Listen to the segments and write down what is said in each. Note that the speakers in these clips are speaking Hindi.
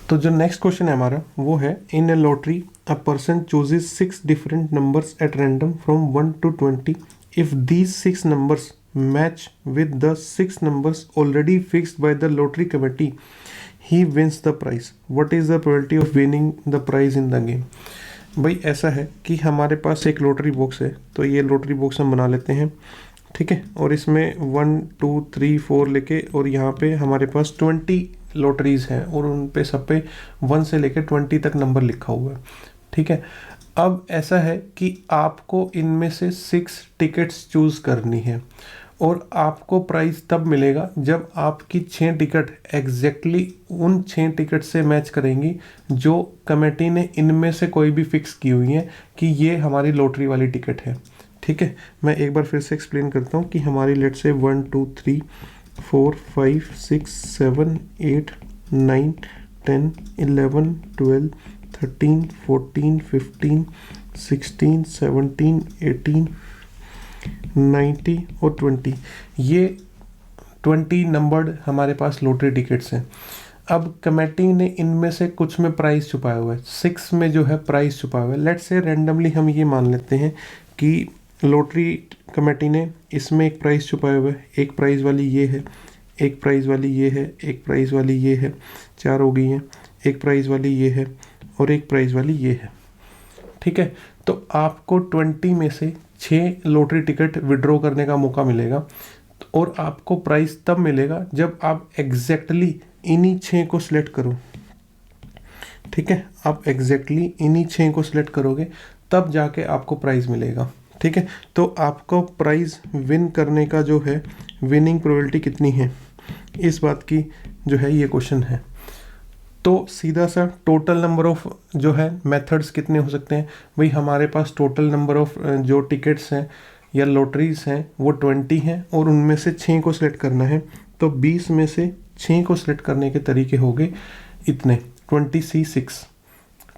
तो जो नेक्स्ट क्वेश्चन है हमारा वो है, in a lottery a person chooses 6 different numbers at random from 1 to 20. If these 6 numbers match with the 6 numbers already fixed by the lottery committee, he wins the prize. What is the probability of winning the prize in the game. भाई ऐसा है कि हमारे पास एक लॉटरी बॉक्स है, तो ये लॉटरी बॉक्स हम बना लेते हैं, ठीक है. और इसमें 1 2 3 4 लेके, और यहाँ पे हमारे पास 20 लॉटरीज हैं और उन पे सब पे 1 से लेके 20 तक नंबर लिखा हुआ है, ठीक है. अब ऐसा है कि आपको इनमें से 6 टिकट्स चूज़ करनी है और आपको प्राइस तब मिलेगा जब आपकी 6 टिकट एग्जैक्टली उन 6 टिकट से मैच करेंगी जो कमेटी ने इनमें से कोई भी फिक्स की हुई है कि ये हमारी लॉटरी वाली टिकट है, ठीक है. मैं एक बार फिर से एक्सप्लेन करता हूँ कि हमारी लेट से 1 2 3 4 5 6 7 8 9 10 11 12 13 14 15 16 17 18 90 और 20, ये 20 नंबर्ड हमारे पास लॉटरी टिकट्स हैं. अब कमेटी ने इनमें से कुछ में प्राइस छुपाया हुआ है, 6 में जो है प्राइस छुपाया हुआ है. लेट्स से रैंडमली हम ये मान लेते हैं कि लॉटरी कमेटी ने इसमें एक प्राइस छुपाया हुआ है, एक प्राइस वाली ये है, एक प्राइस वाली ये है, एक प्राइस वाली ये है, 4 हो गई हैं, एक प्राइस वाली ये है और एक प्राइस वाली ये है, ठीक है. तो आपको 20 में से 6 लॉटरी टिकट विड्रॉ करने का मौका मिलेगा और आपको प्राइस तब मिलेगा जब आप एग्जैक्टली इन्हीं 6 को सिलेक्ट करो, ठीक है. आप एग्जैक्टली इन्हीं 6 को सिलेक्ट करोगे तब जाके आपको प्राइस मिलेगा, ठीक है. तो आपको प्राइस विन करने का जो है विनिंग प्रोबेबिलिटी कितनी है, इस बात की जो है ये क्वेश्चन है. तो सीधा सा टोटल नंबर ऑफ जो है मेथड्स कितने हो सकते हैं. भाई हमारे पास टोटल नंबर ऑफ जो टिकट्स हैं या लॉटरीज हैं वो 20 हैं और उनमें से 6 को सिलेक्ट करना है. तो 20 में से 6 को सिलेक्ट करने के तरीके हो गए इतने 26,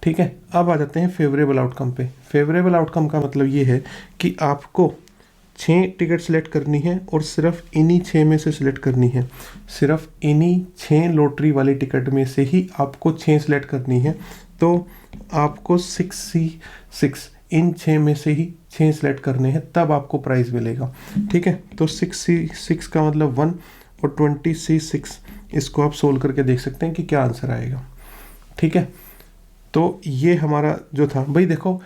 ठीक है. अब आ जाते हैं फेवरेबल आउटकम पे. फेवरेबल आउटकम का मतलब ये है कि आपको 6 टिकट सिलेक्ट करनी है और सिर्फ इन्हीं 6 में से सिलेक्ट करनी है, सिर्फ इन्हीं 6 लॉटरी वाली टिकट में से ही आपको 6 सिलेक्ट करनी है. तो आपको 6 इन 6 में से ही 6 सिलेक्ट करने हैं तब आपको प्राइस मिलेगा, ठीक है. तो 6 का मतलब 1 और 26, इसको आप सोल्व करके देख सकते हैं कि क्या आंसर आएगा, ठीक है. तो ये हमारा जो था, भाई देखो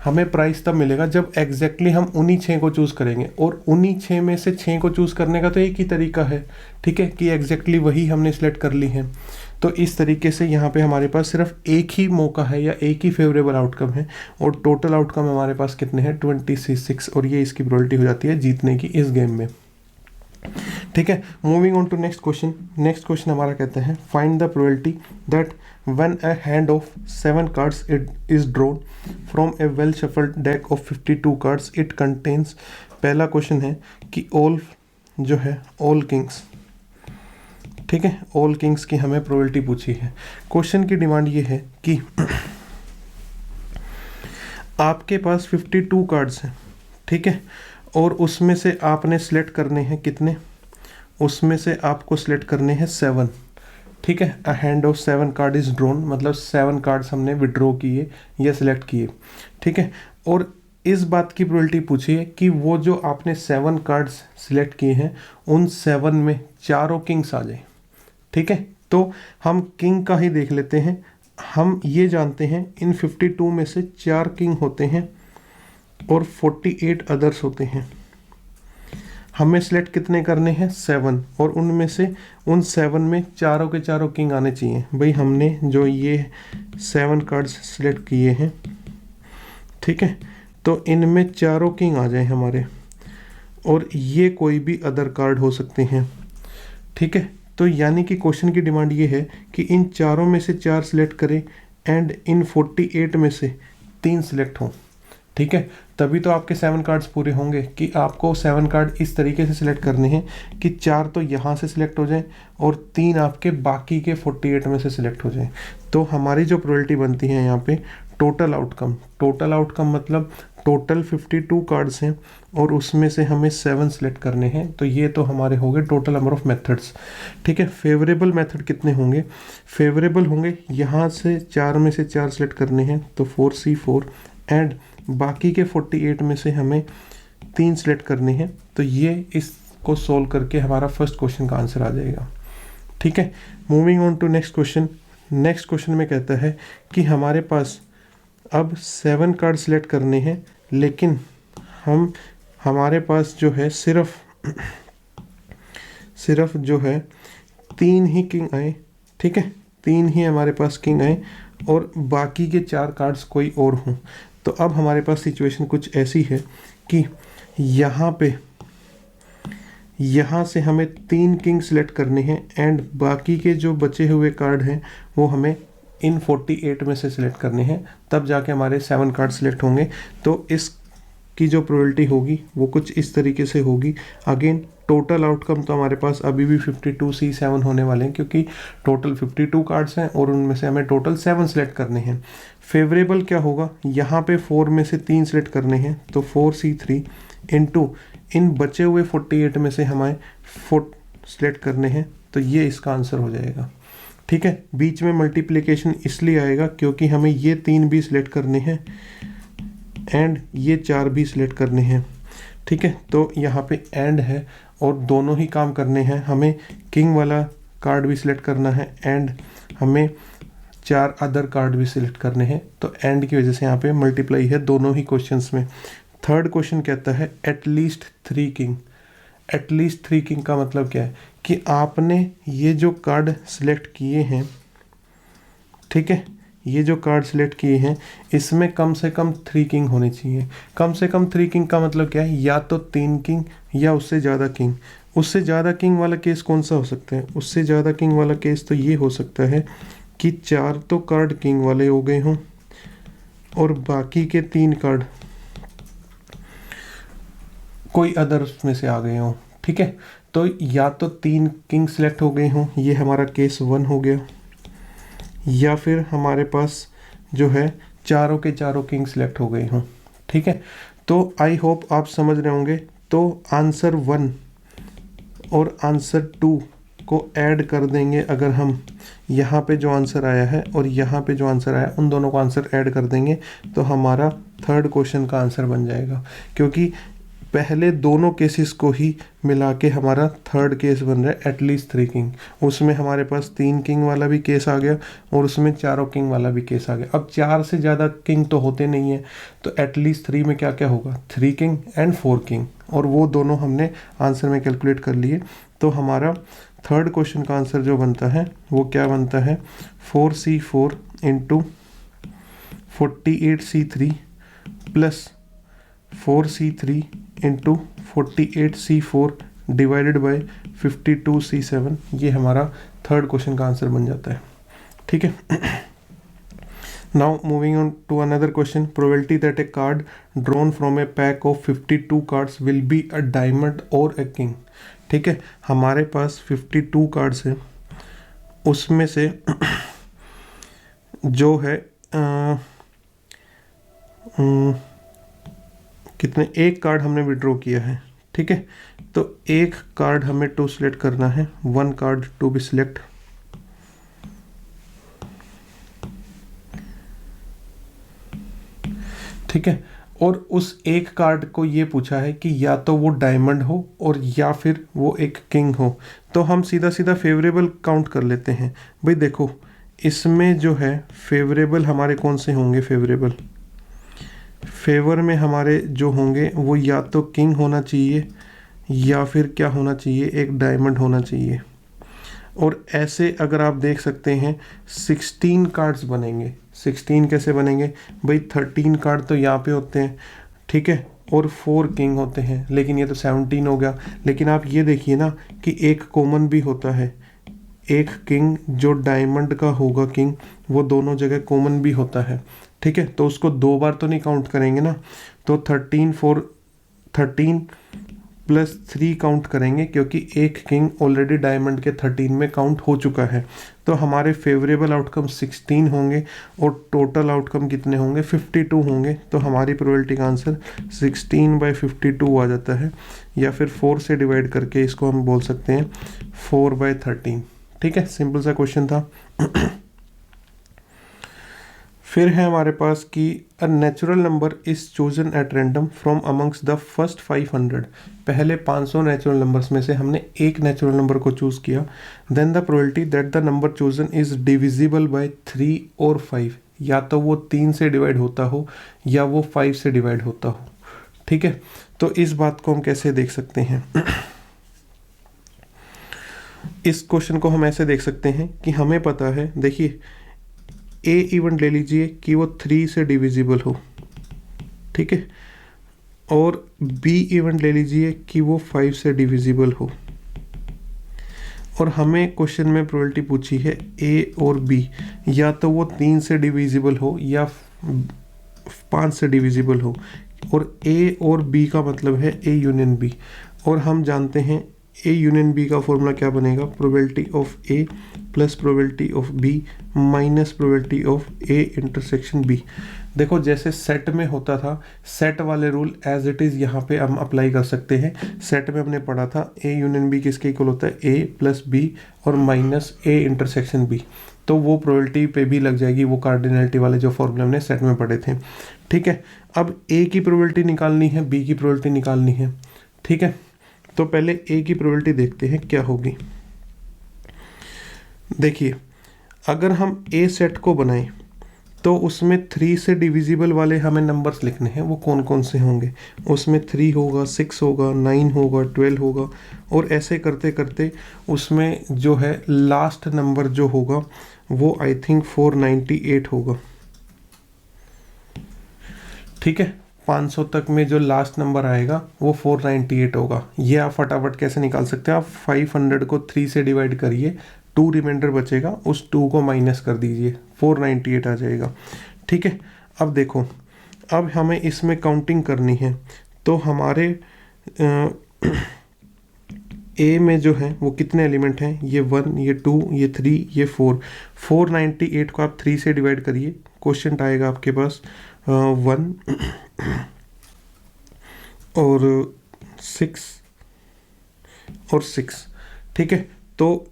हमें प्राइस तब मिलेगा जब एग्जैक्टली हम उन्हीं 6 को चूज़ करेंगे और उन्हीं 6 में से 6 को चूज़ करने का तो एक ही तरीका है, ठीक है, कि एग्जैक्टली वही हमने सिलेक्ट कर ली है. तो इस तरीके से यहाँ पे हमारे पास सिर्फ एक ही मौका है या एक ही फेवरेबल आउटकम है और टोटल आउटकम हमारे पास कितने हैं 26, और ये इसकी प्रोबेबिलिटी हो जाती है जीतने की इस गेम में, ठीक है. Moving on to next question. Next question हमारा कहते हैं, find the probability that when a hand of 7 cards it is drawn from a well shuffled deck of 52 cards it contains. पहला क्वेश्चन है कि all जो है all kings, ठीक है, all kings की हमें प्रोबेबिलिटी पूछी है. क्वेश्चन की डिमांड ये है कि आपके पास 52 कार्ड्स हैं, ठीक है, और उसमें से आपने सिलेक्ट करने हैं कितने, उसमें से आपको सिलेक्ट करने हैं 7, ठीक है. A hand of 7 card is drawn मतलब 7 कार्ड्स हमने विड्रॉ किए या सिलेक्ट किए, ठीक है. और इस बात की प्रोबेबिलिटी पूछी है कि वो जो आपने 7 कार्ड्स सिलेक्ट किए हैं उन 7 में चारों किंग्स आ जाए, ठीक है. तो हम किंग का ही देख लेते हैं. हम ये जानते हैं इन 52 में से 4 किंग होते हैं और 48 अदर्स होते हैं. हमें सिलेक्ट कितने करने हैं 7, और उनमें से उन 7 में चारों के चारों किंग आने चाहिए. भाई हमने जो ये 7 कार्ड्स सिलेक्ट किए हैं, ठीक है, तो इनमें चारों किंग आ जाए हमारे, और ये कोई भी अदर कार्ड हो सकते हैं, ठीक है. तो यानी कि क्वेश्चन की डिमांड ये है कि इन चारों में से 4 सिलेक्ट करें एंड इन 48 में से 3 सिलेक्ट हों, ठीक है. तभी तो आपके 7 कार्ड्स पूरे होंगे कि आपको 7 कार्ड इस तरीके से सिलेक्ट करने हैं कि 4 तो यहाँ से सिलेक्ट हो जाएं और 3 आपके बाकी के 48 में से सिलेक्ट हो जाएं. तो हमारी जो प्रोबेबिलिटी बनती है यहाँ पे टोटल आउटकम मतलब टोटल 52 कार्ड्स हैं और उसमें से हमें 7 सेलेक्ट करने हैं। तो ये तो हमारे हो गए टोटल नंबर ऑफ मेथड्स। ठीक है, फेवरेबल मेथड कितने होंगे? फेवरेबल होंगे यहाँ से 4 में से 4 सेलेक्ट करने हैं, तो 4C4 एंड बाकी के 48 में से हमें 3 सेलेक्ट करने हैं। तो ये इसको सोल्व करके हमारा फर्स्ट क्वेश्चन का आंसर आ जाएगा। ठीक है, moving on to next question. Next question में कहता है कि हमारे पास अब 7 कार्ड सेलेक्ट करने हैं, लेकिन हमारे पास जो है सिर्फ जो है 3 ही किंग आए। ठीक है, 3 ही हमारे पास किंग आए और बाकी के 4 कार्ड्स कोई और हों। तो अब हमारे पास सिचुएशन कुछ ऐसी है कि यहाँ से हमें 3 किंग सेलेक्ट करने हैं एंड बाकी के जो बचे हुए कार्ड हैं वो हमें इन 48 में से सिलेक्ट करने हैं, तब जाके हमारे 7 कार्ड सिलेक्ट होंगे। तो इसकी जो प्रोबेबिलिटी होगी वो कुछ इस तरीके से होगी। अगेन टोटल आउटकम तो हमारे पास अभी भी 52C7 होने वाले हैं, क्योंकि टोटल 52 कार्ड्स हैं और उनमें से हमें टोटल 7 सेलेक्ट करने हैं। फेवरेबल क्या होगा? यहाँ पे 4 में से 3 सेलेक्ट करने हैं, तो 4C3 इंटू इन बचे हुए 48 में से हमें 4 सेलेक्ट करने हैं। तो ये इसका आंसर हो जाएगा। ठीक है, बीच में मल्टीप्लिकेशन इसलिए आएगा क्योंकि हमें ये 3 भी सिलेक्ट करने हैं एंड ये 4 भी सिलेक्ट करने हैं। ठीक है, तो यहाँ पे एंड है और दोनों ही काम करने हैं। हमें किंग वाला कार्ड भी सिलेक्ट करना है एंड हमें 4 अदर कार्ड भी सिलेक्ट करने हैं। तो एंड की वजह से यहाँ पे मल्टीप्लाई है दोनों ही क्वेश्चंस में। थर्ड क्वेश्चन कहता है एटलीस्ट 3 किंग। एटलीस्ट 3 किंग का मतलब क्या है कि आपने ये जो कार्ड सिलेक्ट किए हैं, ठीक है, ये जो कार्ड सिलेक्ट किए हैं इसमें कम से कम 3 किंग होने चाहिए। कम से कम 3 किंग का मतलब क्या है? या तो 3 किंग या उससे ज़्यादा किंग। उससे ज़्यादा किंग वाला केस कौन सा हो सकता है? उससे ज़्यादा किंग वाला केस तो ये हो सकता है कि 4 तो कार्ड किंग वाले हो गए हों और बाकी के 3 कार्ड कोई अदर में से आ गए हों। ठीक है, तो या तो 3 किंग सेलेक्ट हो गए हों, ये हमारा केस 1 हो गया, या फिर हमारे पास जो है चारों के चारों किंग सेलेक्ट हो गए हों। ठीक है, तो आई होप आप समझ रहे होंगे। तो आंसर 1 और आंसर 2 को ऐड कर देंगे। अगर हम यहाँ पे जो आंसर आया है और यहाँ पे जो आंसर आया उन दोनों को आंसर ऐड कर देंगे तो हमारा थर्ड क्वेश्चन का आंसर बन जाएगा, क्योंकि पहले दोनों केसेस को ही मिला के हमारा थर्ड केस बन रहा है एटलीस्ट 3 किंग। उसमें हमारे पास 3 किंग वाला भी केस आ गया और उसमें चारों किंग वाला भी केस आ गया। अब 4 से ज़्यादा किंग तो होते नहीं है, तो एटलीस्ट 3 में क्या क्या होगा? 3 किंग एंड 4 किंग, और वो दोनों हमने आंसर में कैलकुलेट कर लिए। तो हमारा थर्ड क्वेश्चन का आंसर जो बनता है वो क्या बनता है? 4C4 into 48C3 plus 4C3 into 48C4 divided by 52C7। ये हमारा थर्ड क्वेश्चन का आंसर बन जाता है। ठीक है, now moving on to another question. Probability that a card drawn from a pack of 52 cards will be a diamond और ए किंग। ठीक है, हमारे पास 52 कार्ड्स हैं, उसमें से जो है कितने, एक कार्ड हमने विड्रॉ किया है। ठीक है, तो एक कार्ड हमें टू सिलेक्ट करना है, 1 कार्ड टू बी सिलेक्ट। ठीक है, और उस एक कार्ड को ये पूछा है कि या तो वो डायमंड हो और या फिर वो एक किंग हो। तो हम सीधा सीधा फेवरेबल काउंट कर लेते हैं। भाई देखो, इसमें जो है फेवरेबल हमारे कौन से होंगे? फेवर में हमारे जो होंगे वो या तो किंग होना चाहिए या फिर क्या होना चाहिए? एक डायमंड होना चाहिए। और ऐसे अगर आप देख सकते हैं 16 कार्ड्स बनेंगे। 16 कैसे बनेंगे भाई? 13 कार्ड तो यहाँ पे होते हैं, ठीक है, और 4 किंग होते हैं, लेकिन ये तो 17 हो गया। लेकिन आप ये देखिए ना कि एक कॉमन भी होता है, एक किंग जो डायमंड का होगा किंग, वो दोनों जगह कॉमन भी होता है। ठीक है, तो उसको 2 बार तो नहीं काउंट करेंगे ना। तो 13 + प्लस 3 काउंट करेंगे क्योंकि एक किंग ऑलरेडी डायमंड के 13 में काउंट हो चुका है। तो हमारे फेवरेबल आउटकम 16 होंगे और टोटल आउटकम कितने होंगे, 52 होंगे। तो हमारी प्रोबेबिलिटी का आंसर 16/52 आ जाता है, या फिर 4 से डिवाइड करके इसको हम बोल सकते हैं 4/13। ठीक है, सिंपल सा क्वेश्चन था। फिर है हमारे पास कि a natural number is chosen at random from amongst the first 500। पहले 500 नेचुरल नंबर्स में से हमने एक नेचुरल नंबर को चूज़ किया। Then the probability that the number chosen is divisible by 3 और 5, या तो वो 3 से डिवाइड होता हो या वो 5 से डिवाइड होता हो। ठीक है, तो इस बात को हम कैसे देख सकते हैं? इस क्वेश्चन को हम ऐसे देख सकते हैं कि हमें पता है, देखिए ए इवेंट ले लीजिए कि वो 3 से डिविजिबल हो, ठीक है, और बी इवेंट ले लीजिए कि वो 5 से डिविजिबल हो। और हमें क्वेश्चन में प्रोबेबिलिटी पूछी है ए और बी, या तो वो 3 से डिविजिबल हो या 5 से डिविजिबल हो। और ए और बी का मतलब है ए यूनियन बी, और हम जानते हैं ए यूनियन बी का फॉर्मूला क्या बनेगा, probability of A plus probability of B minus probability of A intersection B. देखो जैसे सेट में होता था, सेट वाले रूल एज इट इज़ यहाँ पे हम अप्लाई कर सकते हैं। सेट में हमने पढ़ा था ए यूनियन बी किसके इक्वल होता है, ए प्लस बी और माइनस ए इंटरसेक्शन बी। तो वो प्रोबेबिलिटी पे भी लग जाएगी, वो कार्डिनलिटी वाले जो फॉर्मूले हमने सेट में पढ़े थे। ठीक है, अब ए की प्रोबेबिलिटी निकालनी है, बी की प्रोबेबिलिटी निकालनी है। ठीक है, तो पहले ए की प्रोबेबिलिटी देखते हैं क्या होगी। देखिए अगर हम ए सेट को बनाएं तो उसमें 3 से डिविजिबल वाले हमें नंबर्स लिखने हैं। वो कौन कौन से होंगे, उसमें 3 होगा, 6 होगा, 9 होगा, 12 होगा, और ऐसे करते करते उसमें जो है लास्ट नंबर जो होगा वो आई थिंक 498 होगा। ठीक है, 500 तक में जो लास्ट नंबर आएगा वो 498 होगा। ये आप फटाफट कैसे निकाल सकते हैं, आप 500 को 3 से डिवाइड करिए, 2 रिमाइंडर बचेगा, उस 2 को माइनस कर दीजिए, 498 आ जाएगा। ठीक है, अब देखो, अब हमें इसमें काउंटिंग करनी है। तो हमारे ए में जो है वो कितने एलिमेंट हैं, ये 1, ये 2, ये 3, ये 4। 498 को आप 3 से डिवाइड करिए, क्वेश्चन आएगा आपके पास 1 और 6 और 6। ठीक है, तो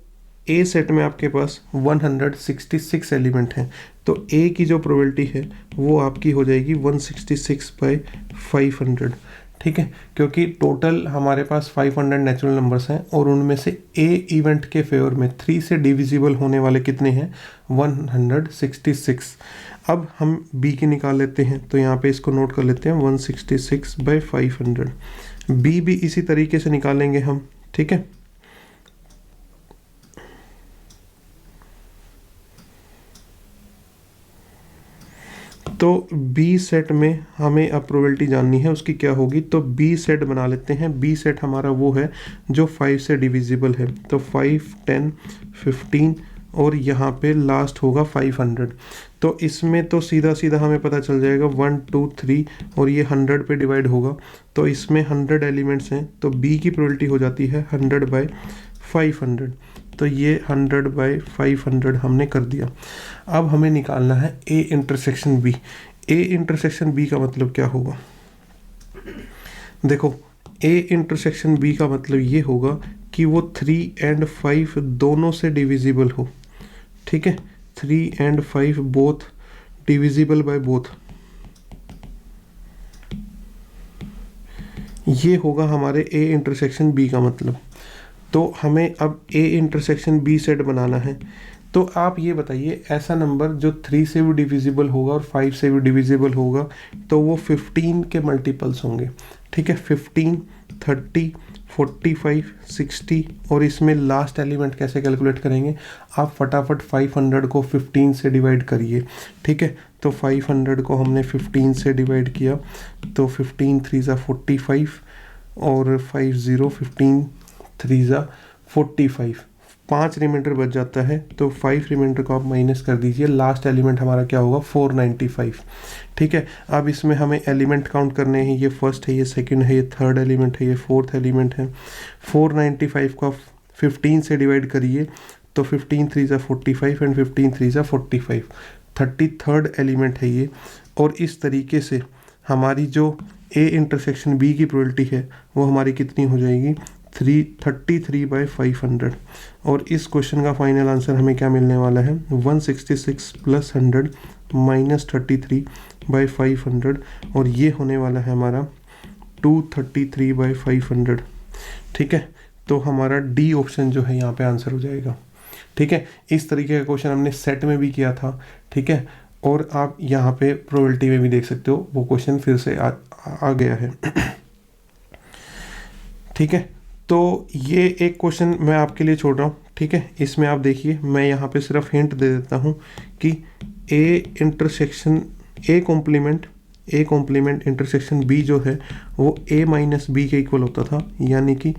ए सेट में आपके पास 166 एलिमेंट हैं, तो ए की जो प्रोबेबिलिटी है वो आपकी हो जाएगी 166/500। ठीक है, क्योंकि टोटल हमारे पास 500 नेचुरल नंबर्स हैं और उनमें से ए इवेंट के फेवर में 3 से डिविजिबल होने वाले कितने हैं, 166। अब हम बी की निकाल लेते हैं, तो यहाँ पे इसको नोट कर लेते हैं 166/500। बी भी इसी तरीके से निकालेंगे हम। ठीक है, तो बी सेट में हमें अब प्रोबेबिलिटी जाननी है उसकी क्या होगी, तो बी सेट बना लेते हैं। बी सेट हमारा वो है जो 5 से डिविजिबल है, तो 5, 10, 15 और यहाँ पे लास्ट होगा 500। तो इसमें तो सीधा सीधा हमें पता चल जाएगा 1, 2, 3 और ये 100 पे डिवाइड होगा, तो इसमें 100 एलिमेंट्स हैं, तो बी की प्रोबेबिलिटी हो जाती है 100/500। तो ये 100/500 हमने कर दिया। अब हमें निकालना है A intersection B. A intersection B का मतलब क्या होगा, देखो ए इंटरसेक्शन बी का मतलब ये होगा कि वो 3 और 5 दोनों से डिविजिबल हो। ठीक है, 3 और 5 बोथ डिविजिबल बाय बोथ, ये होगा हमारे ए इंटरसेक्शन बी का मतलब। तो हमें अब ए इंटरसेक्शन बी सेट बनाना है। तो आप ये बताइए, ऐसा नंबर जो 3 से भी डिविजिबल होगा और 5 से भी डिविजिबल होगा, तो वो 15 के मल्टीपल्स होंगे। ठीक है, 15, 30, 45, 60 और इसमें लास्ट एलिमेंट कैसे कैलकुलेट करेंगे, आप फटाफट 500 को 15 से डिवाइड करिए। ठीक है, तो 500 को हमने 15 से डिवाइड किया, तो 15 3 ज़ा 45 और 50 15 3 ज़ा 45, 5 रिमाइंडर बच जाता है, तो 5 रिमाइंडर को आप माइनस कर दीजिए, लास्ट एलिमेंट हमारा क्या होगा 495। ठीक है, अब इसमें हमें एलिमेंट काउंट करने हैं, ये फर्स्ट है, ये सेकंड है, ये थर्ड एलिमेंट है, ये फोर्थ एलिमेंट है। 495 को 15 से डिवाइड करिए तो 15 3 ज़ा 45 एंड 15 3 ज़ा 45, 33rd एलिमेंट है ये। और इस तरीके से हमारी जो A इंटरसेक्शन B की प्रोबेबिलिटी है वो हमारी कितनी हो जाएगी 33/500। और इस क्वेश्चन का फाइनल आंसर हमें क्या मिलने वाला है 166 + 100 - 33/500, और ये होने वाला है हमारा 233/500। ठीक है, तो हमारा डी ऑप्शन जो है यहाँ पे आंसर हो जाएगा। ठीक है, इस तरीके का क्वेश्चन हमने सेट में भी किया था। ठीक है, और आप यहाँ पे प्रोबेबिलिटी में भी देख सकते हो, वो क्वेश्चन फिर से आ गया है। ठीक है, तो ये एक क्वेश्चन मैं आपके लिए छोड़ रहा हूँ। ठीक है, इसमें आप देखिए, मैं यहाँ पे सिर्फ हिंट दे देता हूँ कि ए कॉम्प्लीमेंट इंटरसेक्शन बी जो है वो A - B के इक्वल होता था, यानी कि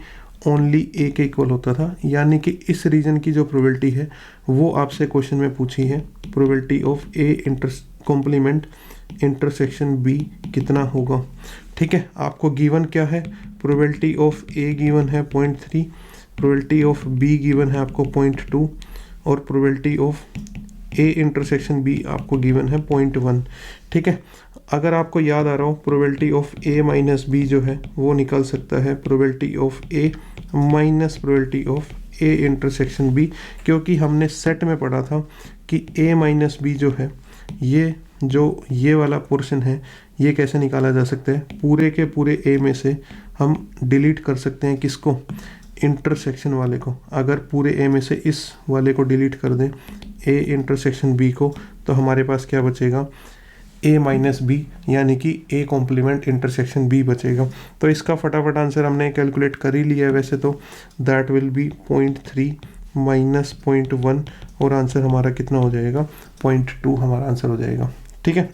ओनली A के इक्वल होता था। यानी कि इस रीजन की जो प्रोबेबिलिटी है वो आपसे क्वेश्चन में पूछी है, probability of A complement intersection B कितना होगा। ठीक है, आपको गिवन क्या है, प्रोबेबिलिटी ऑफ A गिवन है 0.3, प्रोबेबिलिटी ऑफ B गिवन है आपको 0.2, और probability of A intersection B आपको गिवन है 0.1। ठीक है, अगर आपको याद आ रहा हो, प्रोबेबिलिटी ऑफ A - B जो है वो निकल सकता है probability of A minus probability of A intersection B, क्योंकि हमने सेट में पढ़ा था कि A - B जो है ये वाला पोर्शन है, ये कैसे निकाला जा सकता है, पूरे के पूरे A में से हम डिलीट कर सकते हैं किसको, इंटरसेक्शन वाले को। अगर पूरे A में से इस वाले को डिलीट कर दें A इंटरसेक्शन B को, तो हमारे पास क्या बचेगा A - B, यानी कि A कॉम्प्लीमेंट इंटरसेक्शन B बचेगा। तो इसका फटाफट आंसर हमने कैलकुलेट कर ही लिया है वैसे तो, दैट विल बी 0.3 - 0.1, और आंसर हमारा कितना हो जाएगा 0.2 हमारा आंसर हो जाएगा। ठीक है,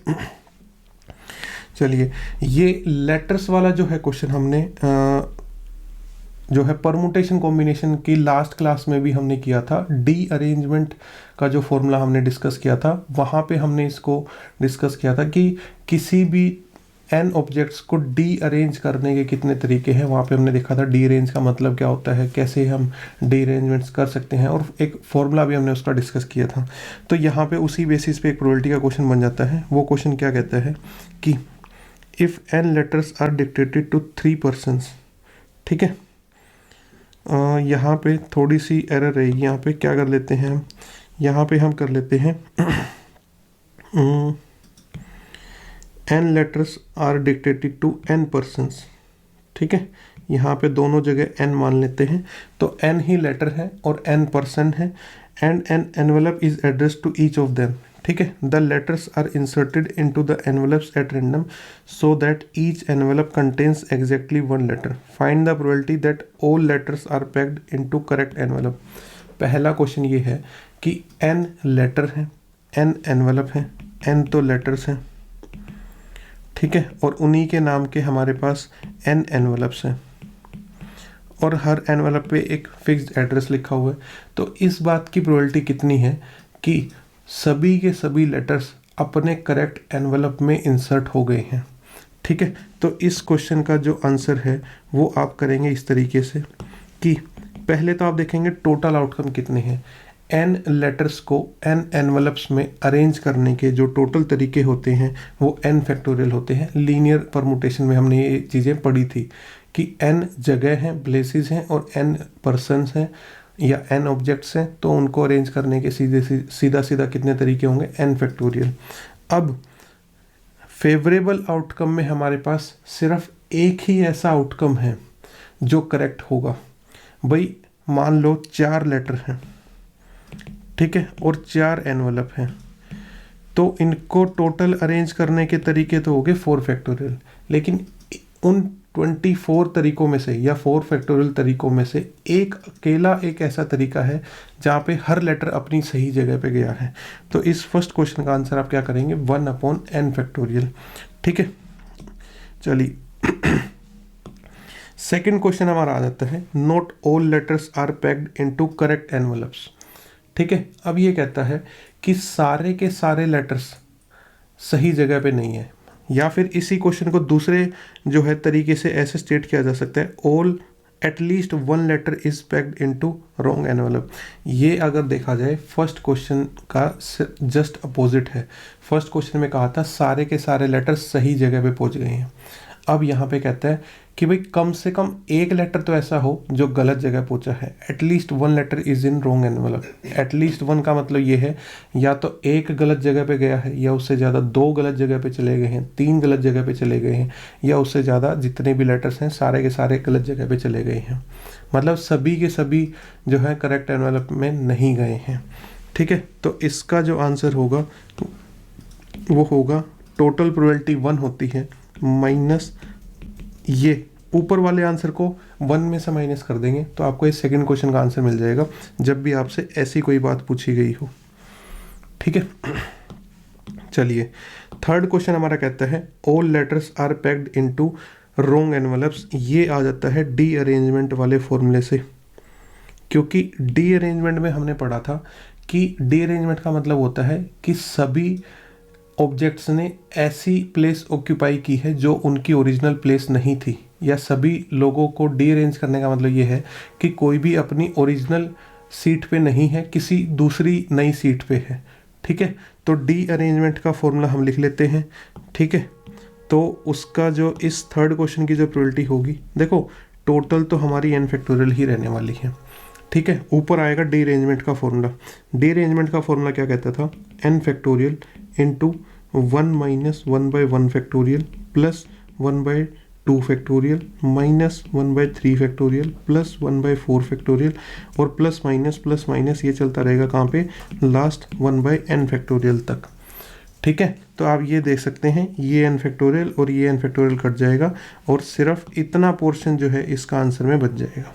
चलिए, ये लेटर्स वाला जो है क्वेश्चन हमने जो है परमुटेशन कॉम्बिनेशन की लास्ट क्लास में भी हमने किया था। डी अरेंजमेंट का जो फॉर्मूला हमने डिस्कस किया था, वहाँ पे हमने इसको डिस्कस किया था कि किसी भी n ऑब्जेक्ट्स को डी अरेंज करने के कितने तरीके हैं। वहाँ पे हमने देखा था डी अरेंज का मतलब क्या होता है, कैसे हम डी अरेंजमेंट्स कर सकते हैं, और एक फॉर्मूला भी हमने उसका डिस्कस किया था। तो यहाँ पे उसी बेसिस पे एक प्रोबेबिलिटी का क्वेश्चन बन जाता है। वो क्वेश्चन क्या कहता है कि if n letters are dictated to 3 persons. ठीक है, यहाँ पे थोड़ी सी एरर रहेगी, यहाँ पे क्या कर लेते हैं, यहाँ पे हम कर लेते हैं n letters are dictated to n persons. ठीक है, यहाँ पे दोनों जगह n मान लेते हैं, तो n ही लेटर है और n पर्सन है, and an envelope is address to each of them. ठीक है, the letters are inserted into the envelopes at random so that each envelope contains exactly 1 letter. Find the probability that all letters are packed into correct envelope. पहला क्वेश्चन ये है कि n लेटर है, n एनवेलप है, n तो लेटर्स हैं। ठीक है, और उन्हीं के नाम के हमारे पास n एनवेलप्स हैं, और हर एनवेलप पे एक फिक्स्ड एड्रेस लिखा हुआ है। तो इस बात की प्रोबेबिलिटी कितनी है कि सभी के सभी लेटर्स अपने करेक्ट एनवेलप में इंसर्ट हो गए हैं। ठीक है, तो इस क्वेश्चन का जो आंसर है वो आप करेंगे इस तरीके से कि पहले तो आप देखेंगे टोटल आउटकम कितने हैं। n लेटर्स को n एनवेलप्स में अरेंज करने के जो टोटल तरीके होते हैं वो n फैक्टोरियल होते हैं। लीनियर परमुटेशन में हमने ये चीज़ें पढ़ी थी कि n जगह हैं, प्लेसेस हैं, और n पर्सन्स हैं या n ऑब्जेक्ट्स हैं, तो उनको अरेंज करने के सीधा कितने तरीके होंगे, n फैक्टोरियल। अब फेवरेबल आउटकम में हमारे पास सिर्फ एक ही ऐसा आउटकम है जो करेक्ट होगा। भाई मान लो 4 लेटर हैं, ठीक है, और 4 एनवेलप हैं, तो इनको टोटल अरेंज करने के तरीके तो हो गए 4 फैक्टोरियल, लेकिन उन 24 तरीकों में से या 4 फैक्टोरियल तरीकों में से एक अकेला एक ऐसा तरीका है जहाँ पे हर लेटर अपनी सही जगह पे गया है। तो इस फर्स्ट क्वेश्चन का आंसर आप क्या करेंगे 1/n फैक्टोरियल। ठीक है, चलिए सेकंड क्वेश्चन हमारा आ जाता है not all letters are packed into correct envelopes. ठीक है, अब ये कहता है कि सारे के सारे लेटर्स सही जगह पे नहीं है, या फिर इसी क्वेश्चन को दूसरे जो है तरीके से ऐसे स्टेट किया जा सकता है all at least one letter is packed into wrong envelope. ये अगर देखा जाए फर्स्ट क्वेश्चन का जस्ट अपोजिट है। फर्स्ट क्वेश्चन में कहा था सारे के सारे लेटर्स सही जगह पे पहुंच गए हैं, अब यहाँ पे कहता है कि भाई कम से कम एक लेटर तो ऐसा हो जो गलत जगह पहुंचा है। At least one letter is in wrong envelope. At least one का मतलब ये है या तो एक गलत जगह पे गया है, या उससे ज़्यादा दो गलत जगह पे चले गए हैं, तीन गलत जगह पे चले गए हैं, या उससे ज़्यादा जितने भी लेटर्स हैं सारे के सारे गलत जगह पे चले गए हैं। मतलब सभी के सभी जो है करेक्ट एनवलप में नहीं गए हैं। ठीक है, तो इसका जो आंसर होगा वो होगा टोटल प्रोबेबिलिटी 1 होती है माइनस ये ऊपर वाले आंसर को 1 में से माइनस कर देंगे तो आपको इस सेकंड क्वेश्चन का आंसर मिल जाएगा जब भी आपसे ऐसी कोई बात पूछी गई हो। ठीक है, चलिए थर्ड क्वेश्चन हमारा कहता है all letters are packed into wrong envelopes. ये आ जाता है डी अरेंजमेंट वाले फॉर्मूले से, क्योंकि डी अरेंजमेंट में हमने पढ़ा था कि डी अरेंजमेंट का मतलब होता है कि सभी ऑब्जेक्ट्स ने ऐसी प्लेस ऑक्यूपाई की है जो उनकी ओरिजिनल प्लेस नहीं थी, या सभी लोगों को डी अरेंज करने का मतलब ये है कि कोई भी अपनी ओरिजिनल सीट पे नहीं है, किसी दूसरी नई सीट पे है। ठीक है, तो डी अरेंजमेंट का फॉर्मूला हम लिख लेते हैं। ठीक है, तो उसका जो इस थर्ड क्वेश्चन की जो प्रोबेबिलिटी होगी, देखो टोटल तो हमारी n फैक्टोरियल ही रहने वाली है। ठीक है, ऊपर आएगा डी अरेंजमेंट का फॉर्मूला। डी अरेंजमेंट का फॉर्मूला क्या कहता था, n factorial into 1 minus 1/1 factorial plus 1/2 factorial minus 1/3 factorial plus 1/4 factorial और प्लस माइनस ये चलता रहेगा कहाँ पे, लास्ट 1/n फैक्टोरियल तक। ठीक है, तो आप ये देख सकते हैं ये n फैक्टोरियल और ये n फैक्टोरियल कट जाएगा और सिर्फ इतना पोर्शन जो है इसका आंसर में बच जाएगा।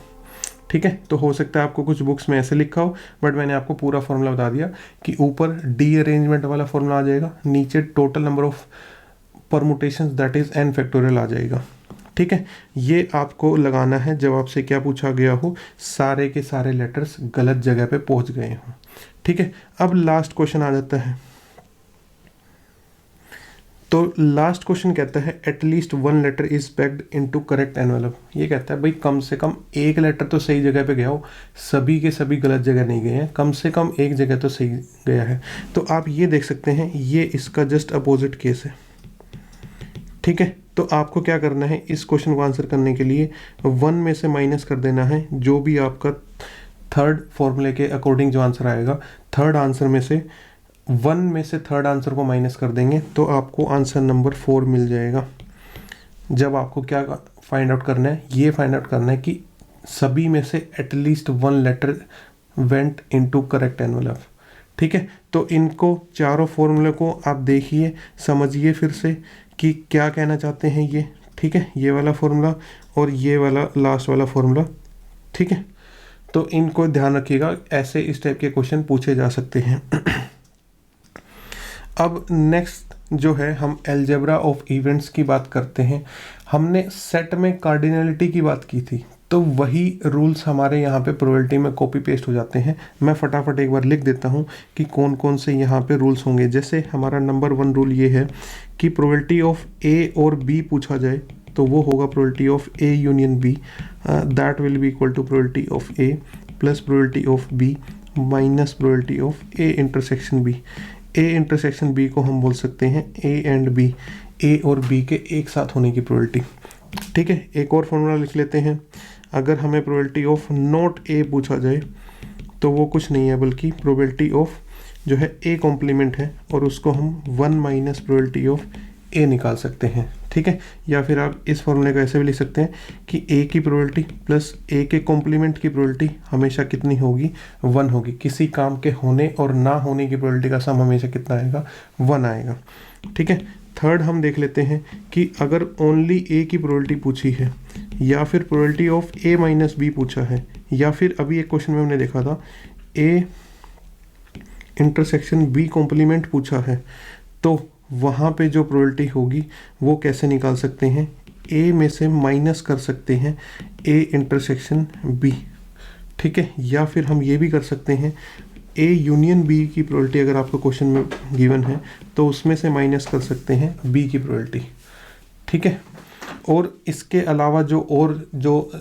ठीक है, तो हो सकता है आपको कुछ बुक्स में ऐसे लिखा हो, बट मैंने आपको पूरा फॉर्मूला बता दिया कि ऊपर डी अरेंजमेंट वाला फॉर्मूला आ जाएगा, नीचे total number of permutations that is n factorial आ जाएगा। ठीक है, ये आपको लगाना है जब आपसे क्या पूछा गया हो, सारे के सारे लेटर्स गलत जगह पे पहुंच गए हों। ठीक है, अब लास्ट क्वेश्चन आ जाता है। तो लास्ट क्वेश्चन कहता है at least one letter is packed into correct envelope. ये कहता है भाई कम से कम एक लेटर तो सही जगह पे गया हो, सभी के सभी गलत जगह नहीं गए हैं, कम से कम एक जगह तो सही गया है। तो आप ये देख सकते हैं ये इसका जस्ट अपोजिट केस है। ठीक है, तो आपको क्या करना है, इस क्वेश्चन को आंसर करने के लिए 1 में से माइनस कर देना है जो भी आपका थर्ड फॉर्मूले के अकॉर्डिंग जो आंसर आएगा, थर्ड आंसर में से 1 में से थर्ड आंसर को माइनस कर देंगे तो आपको आंसर नंबर 4 मिल जाएगा। जब आपको क्या फाइंड आउट करना है, ये फाइंड आउट करना है कि सभी में से at least one letter went into correct envelope. ठीक है, तो इनको चारों फॉर्मूले को आप देखिए, समझिए फिर से कि क्या कहना चाहते हैं ये। ठीक है, ये वाला फॉर्मूला और ये वाला लास्ट वाला फॉर्मूला। ठीक है, तो इनको ध्यान रखिएगा, ऐसे इस टाइप के क्वेश्चन पूछे जा सकते हैं। अब नेक्स्ट जो है हम अलजेब्रा ऑफ इवेंट्स की बात करते हैं। हमने सेट में कार्डिनलिटी की बात की थी, तो वही रूल्स हमारे यहाँ पे प्रोबेबिलिटी में कॉपी पेस्ट हो जाते हैं। मैं फटाफट एक बार लिख देता हूँ कि कौन कौन से यहाँ पे रूल्स होंगे। जैसे हमारा नंबर 1 रूल ये है कि प्रोबेबिलिटी ऑफ ए और बी पूछा जाए तो वो होगा probability of A union B, that will be equal to probability of A plus probability of B minus probability of A intersection B. A intersection B को हम बोल सकते हैं ए एंड बी, ए और बी के एक साथ होने की प्रोबेबिलिटी। ठीक है, एक और फॉर्मूला लिख लेते हैं। अगर हमें प्रोबेबिलिटी ऑफ नॉट ए पूछा जाए तो वो कुछ नहीं है बल्कि प्रोबेबिलिटी ऑफ जो है ए कॉम्प्लीमेंट है और उसको हम 1 माइनस प्रोबेबिलिटी ऑफ ए निकाल सकते हैं। ठीक है, या फिर आप इस फॉर्मूले को ऐसे भी लिख सकते हैं कि ए की प्रोबेबिलिटी प्लस ए के कॉम्प्लीमेंट की प्रोबेबिलिटी हमेशा कितनी होगी, 1 होगी। किसी काम के होने और ना होने की प्रोबेबिलिटी का सम हमेशा कितना आएगा, 1 आएगा। ठीक है, थर्ड हम देख लेते हैं कि अगर ओनली ए की प्रोबेबिलिटी पूछी है या फिर probability of A minus B पूछा है, या फिर अभी एक क्वेश्चन में हमने देखा था ए इंटरसेक्शन बी कॉम्प्लीमेंट पूछा है, तो वहाँ पे जो प्रोबेबिलिटी होगी वो कैसे निकाल सकते हैं, ए में से माइनस कर सकते हैं ए इंटरसेक्शन बी, ठीक है। या फिर हम ये भी कर सकते हैं ए यूनियन बी की प्रोबेबिलिटी अगर आपको क्वेश्चन में गिवन है तो उसमें से माइनस कर सकते हैं बी की प्रोबेबिलिटी, ठीक है। और इसके अलावा जो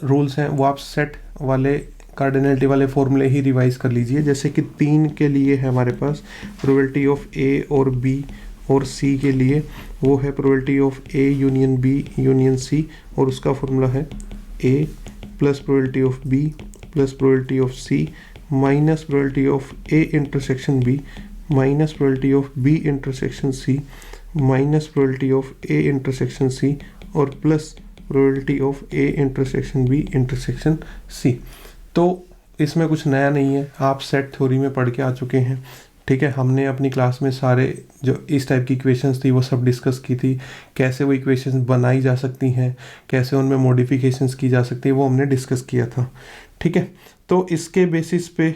रूल्स हैं वो आप सेट वाले कार्डिनलिटी वाले फॉर्मूले ही रिवाइज कर लीजिए। जैसे कि 3 के लिए है हमारे पास प्रोबेबिलिटी ऑफ ए और बी, और सी के लिए वो है probability of A union B union C, और उसका फॉर्मूला है A plus probability of B plus probability of C minus probability of A intersection B minus probability of B intersection C minus probability of A intersection C और plus probability of A intersection B intersection C. तो इसमें कुछ नया नहीं है, आप सेट थ्योरी में पढ़ के आ चुके हैं, ठीक है। हमने अपनी क्लास में सारे जो इस टाइप की इक्वेशंस थी वो सब डिस्कस की थी, कैसे वो इक्वेशंस बनाई जा सकती हैं, कैसे उनमें मॉडिफिकेशंस की जा सकती है, वो हमने डिस्कस किया था, ठीक है। तो इसके बेसिस पे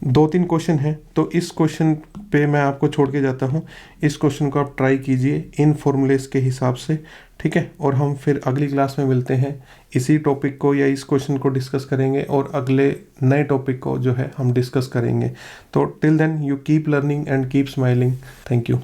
2-3 क्वेश्चन हैं, तो इस क्वेश्चन पे मैं आपको छोड़ के जाता हूँ। इस क्वेश्चन को आप ट्राई कीजिए इन फॉर्मूलेस के हिसाब से, ठीक है। और हम फिर अगली क्लास में मिलते हैं, इसी टॉपिक को या इस क्वेश्चन को डिस्कस करेंगे और अगले नए टॉपिक को जो है हम डिस्कस करेंगे। तो till then you keep learning and keep smiling. Thank you.